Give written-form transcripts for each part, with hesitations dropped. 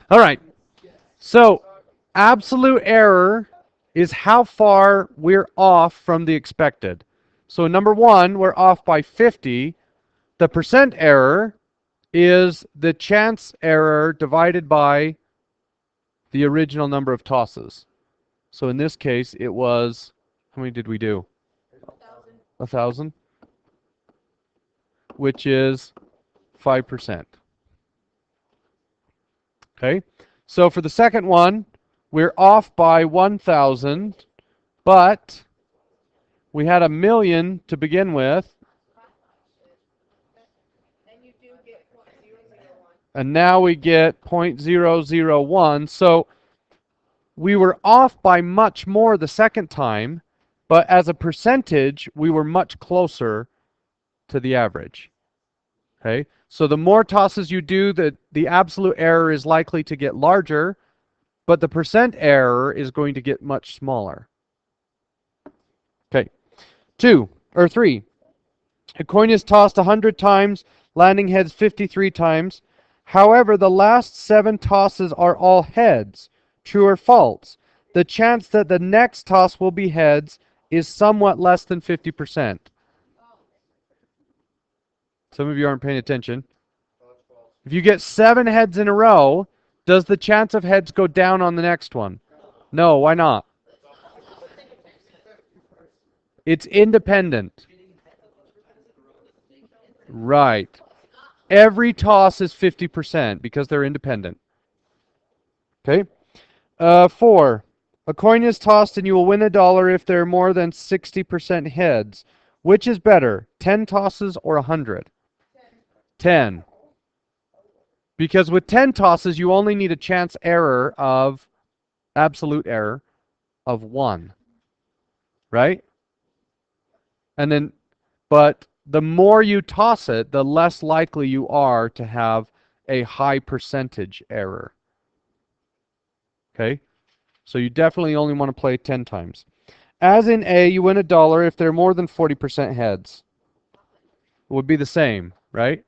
All right. So absolute error is how far we're off from the expected. So number one, we're off by 50. The percent error is the chance error divided by the original number of tosses. So in this case, it was, how many did we do? 1,000, which is 5%. Okay, so for the second one, we're off by 1,000, but we had 1,000,000 to begin with, and now we get 0.001. So we were off by much more the second time, but as a percentage, we were much closer to the average. Okay, so the more tosses you do, the absolute error is likely to get larger, but the percent error is going to get much smaller. Okay, 3. A coin is tossed 100 times, landing heads 53 times. However, the last 7 tosses are all heads. True or false? The chance that the next toss will be heads is somewhat less than 50%. Some of you aren't paying attention. If you get 7 heads in a row, does the chance of heads go down on the next one? No, why not? It's independent. Right. Every toss is 50% because they're independent. Okay. 4. A coin is tossed and you will win $1 if there are more than 60% heads. Which is better, 10 tosses or 100? 10. Because with 10 tosses, you only need a chance error of, absolute error, of 1. Right? And then, but the more you toss it, the less likely you are to have a high percentage error. Okay? So you definitely only want to play 10 times. As in A, you win $1 if there are more than 40% heads. It would be the same, right?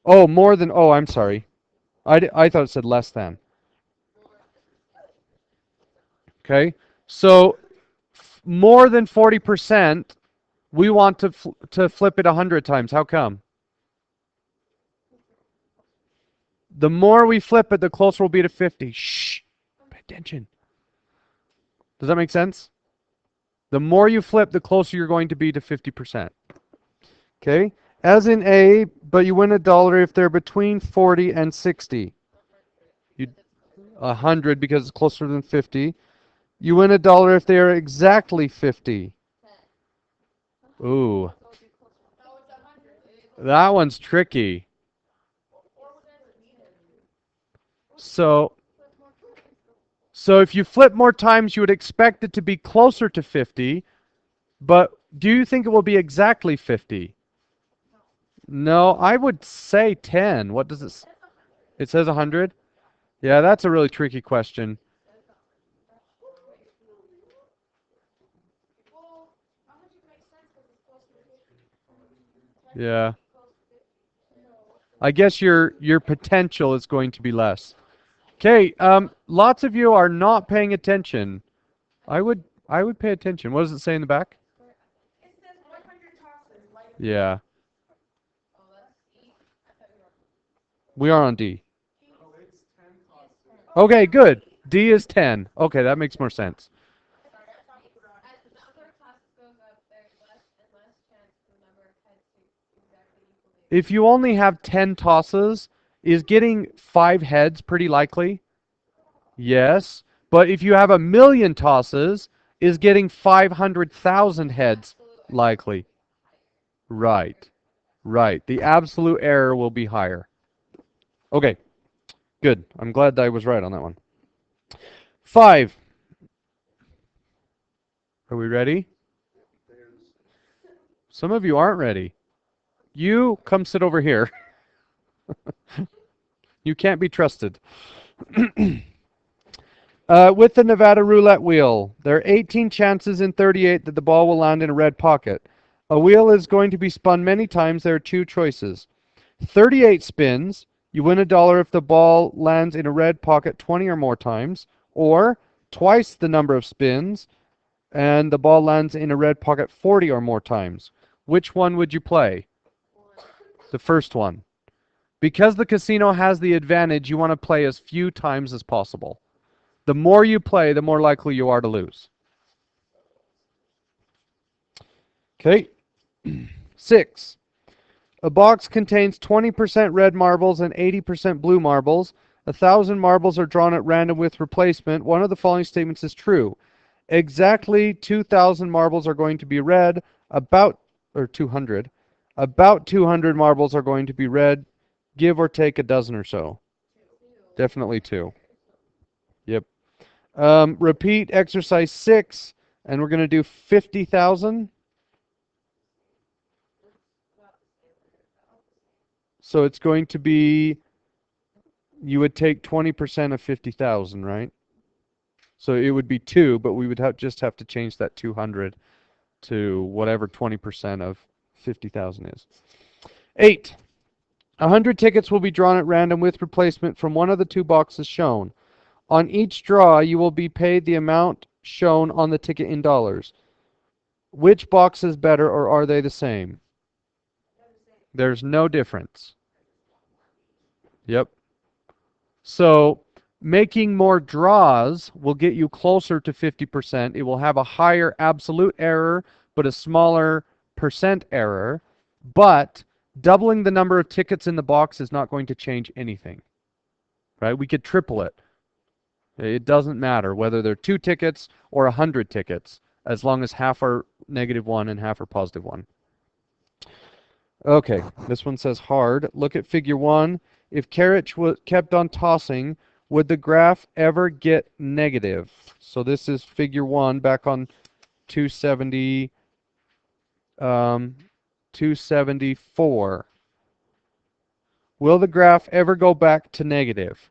Oh, more than, oh, I'm sorry. I thought it said less than. Okay? So more than 40%, we want to flip it 100 times. How come? The more we flip it, the closer we'll be to 50. Shh. Pay attention. Does that make sense? The more you flip, the closer you're going to be to 50%. Okay? As in A, but you win $1 if they're between 40 and 60. 100 because it's closer than 50. You win $1 if they are exactly 50. Ooh. That one's tricky. So if you flip more times, you would expect it to be closer to 50, but do you think it will be exactly 50? No, I would say 10. What does it? It says 100? Yeah, that's a really tricky question. Yeah. I guess your potential is going to be less. Okay, lots of you are not paying attention. I would pay attention. What does it say in the back? Yeah. We are on D. Okay, good. D is 10. Okay, that makes more sense. If you only have 10 tosses, is getting 5 heads pretty likely? Yes. But if you have 1,000,000 tosses, is getting 500,000 heads likely? Right. Right. The absolute error will be higher. Okay. Good. I'm glad that I was right on that one. 5. Are we ready? Some of you aren't ready. You come sit over here. You can't be trusted. With the Nevada roulette wheel, there are 18 chances in 38 that the ball will land in a red pocket. A wheel is going to be spun many times. There are two choices. 38 spins, you win $1 if the ball lands in a red pocket 20 or more times, or twice the number of spins and the ball lands in a red pocket 40 or more times. Which one would you play? The first one. Because the casino has the advantage, you want to play as few times as possible. The more you play, the more likely you are to lose. Okay. 6. A box contains 20% red marbles and 80% blue marbles. 1,000 marbles are drawn at random with replacement. One of the following statements is true. Exactly 2,000 marbles are going to be red. About 200. About 200 marbles are going to be red. Give or take a dozen or so. Definitely 2. Yep. Repeat exercise 6, and we're going to do 50,000. So it's going to be, you would take 20% of 50,000, right? So it would be 2, but we would just have to change that 200 to whatever 20% of 50,000 is. 8. 100 tickets will be drawn at random with replacement from one of the two boxes shown. On each draw, you will be paid the amount shown on the ticket in dollars. Which box is better, or are they the same? There's no difference. Yep. So making more draws will get you closer to 50%. It will have a higher absolute error, but a smaller percent error. But doubling the number of tickets in the box is not going to change anything. Right? We could triple it. It doesn't matter whether they're 2 tickets or 100 tickets, as long as half are -1 and half are +1. Okay, this one says hard. Look at figure 1. If carriage kept on tossing, would the graph ever get negative? So this is figure 1 back on 270, 274. Will the graph ever go back to negative?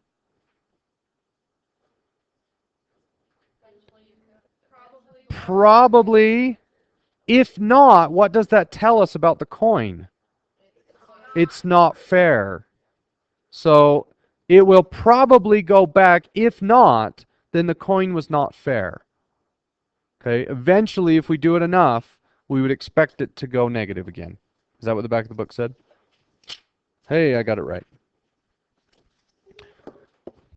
Probably. If not, what does that tell us about the coin? It's not fair. So it will probably go back. If not, then the coin was not fair. Okay. Eventually, if we do it enough, we would expect it to go negative again. Is that what the back of the book said? Hey, I got it right.